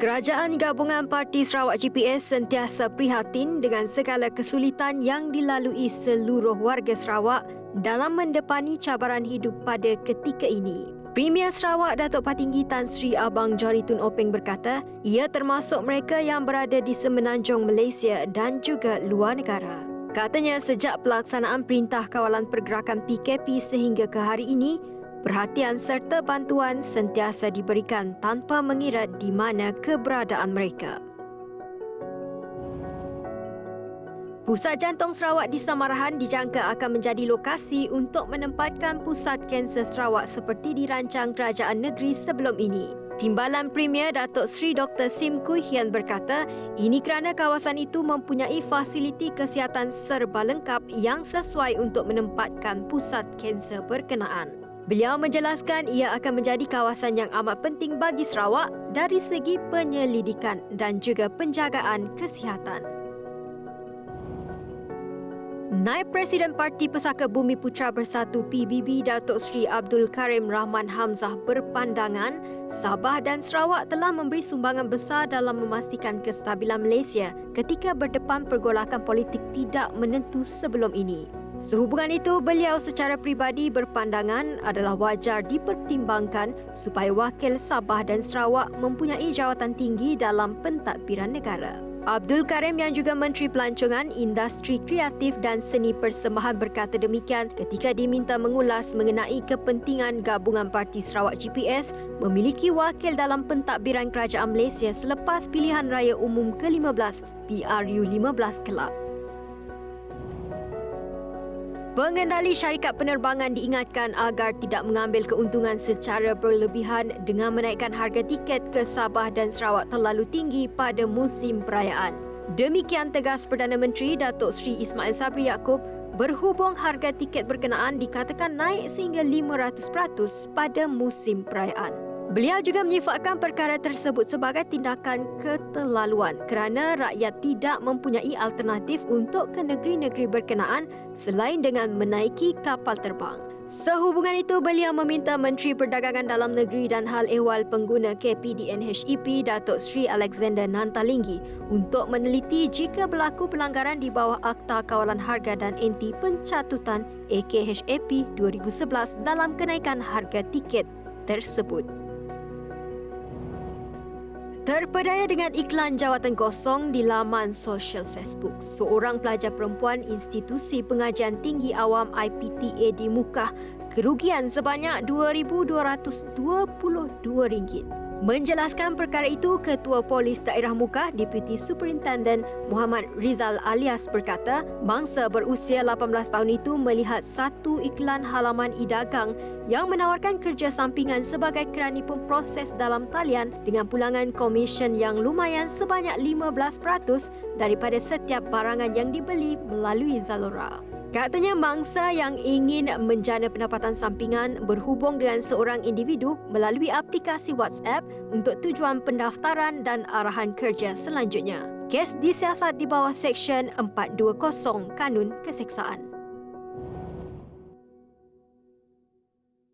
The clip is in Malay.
Kerajaan Gabungan Parti Sarawak GPS sentiasa prihatin dengan segala kesulitan yang dilalui seluruh warga Sarawak dalam mendepani cabaran hidup pada ketika ini. Premier Sarawak Datuk Patinggi Tan Sri Abang Johari Tun Openg berkata, ia termasuk mereka yang berada di semenanjung Malaysia dan juga luar negara. Katanya sejak pelaksanaan Perintah Kawalan Pergerakan PKP sehingga ke hari ini, perhatian serta bantuan sentiasa diberikan tanpa mengira di mana keberadaan mereka. Pusat Jantung Sarawak di Samarahan dijangka akan menjadi lokasi untuk menempatkan Pusat Kanser Sarawak seperti dirancang kerajaan negeri sebelum ini. Timbalan Premier Datuk Seri Dr. Sim Kui Hian berkata, ini kerana kawasan itu mempunyai fasiliti kesihatan serba lengkap yang sesuai untuk menempatkan pusat kanser berkenaan. Beliau menjelaskan ia akan menjadi kawasan yang amat penting bagi Sarawak dari segi penyelidikan dan juga penjagaan kesihatan. Naib Presiden Parti Pesaka Bumi Putra Bersatu PBB Datuk Seri Abdul Karim Rahman Hamzah berpandangan Sabah dan Sarawak telah memberi sumbangan besar dalam memastikan kestabilan Malaysia ketika berdepan pergolakan politik tidak menentu sebelum ini. Sehubungan itu, beliau secara peribadi berpandangan adalah wajar dipertimbangkan supaya wakil Sabah dan Sarawak mempunyai jawatan tinggi dalam pentadbiran negara. Abdul Karim yang juga Menteri Pelancongan, Industri Kreatif dan Seni Persembahan berkata demikian ketika diminta mengulas mengenai kepentingan Gabungan Parti Sarawak GPS memiliki wakil dalam pentadbiran Kerajaan Malaysia selepas pilihan raya umum ke-15 PRU15 kelak. Pengendali syarikat penerbangan diingatkan agar tidak mengambil keuntungan secara berlebihan dengan menaikkan harga tiket ke Sabah dan Sarawak terlalu tinggi pada musim perayaan. Demikian tegas Perdana Menteri Datuk Seri Ismail Sabri Yaakob berhubung harga tiket berkenaan dikatakan naik sehingga 500% pada musim perayaan. Beliau juga menyifatkan perkara tersebut sebagai tindakan keterlaluan kerana rakyat tidak mempunyai alternatif untuk ke negeri-negeri berkenaan selain dengan menaiki kapal terbang. Sehubungan itu, beliau meminta Menteri Perdagangan Dalam Negeri dan Hal Ehwal Pengguna KPDNHEP Datuk Seri Alexander Nantalinggi untuk meneliti jika berlaku pelanggaran di bawah Akta Kawalan Harga dan Anti Pencatutan AKHAP 2011 dalam kenaikan harga tiket tersebut. Terpedaya dengan iklan jawatan kosong di laman sosial Facebook, seorang pelajar perempuan Institusi Pengajian Tinggi Awam IPTA di Mukah kerugian sebanyak RM2,222. Menjelaskan perkara itu, Ketua Polis Daerah Mukah, Deputi Superintendent Muhammad Rizal Alias berkata, mangsa berusia 18 tahun itu melihat satu iklan halaman e-dagang yang menawarkan kerja sampingan sebagai kerani pemproses dalam talian dengan pulangan komisen yang lumayan sebanyak 15% daripada setiap barangan yang dibeli melalui Zalora. Katanya mangsa yang ingin menjana pendapatan sampingan berhubung dengan seorang individu melalui aplikasi WhatsApp untuk tujuan pendaftaran dan arahan kerja selanjutnya. Kes disiasat di bawah Seksyen 420 Kanun Keseksaan.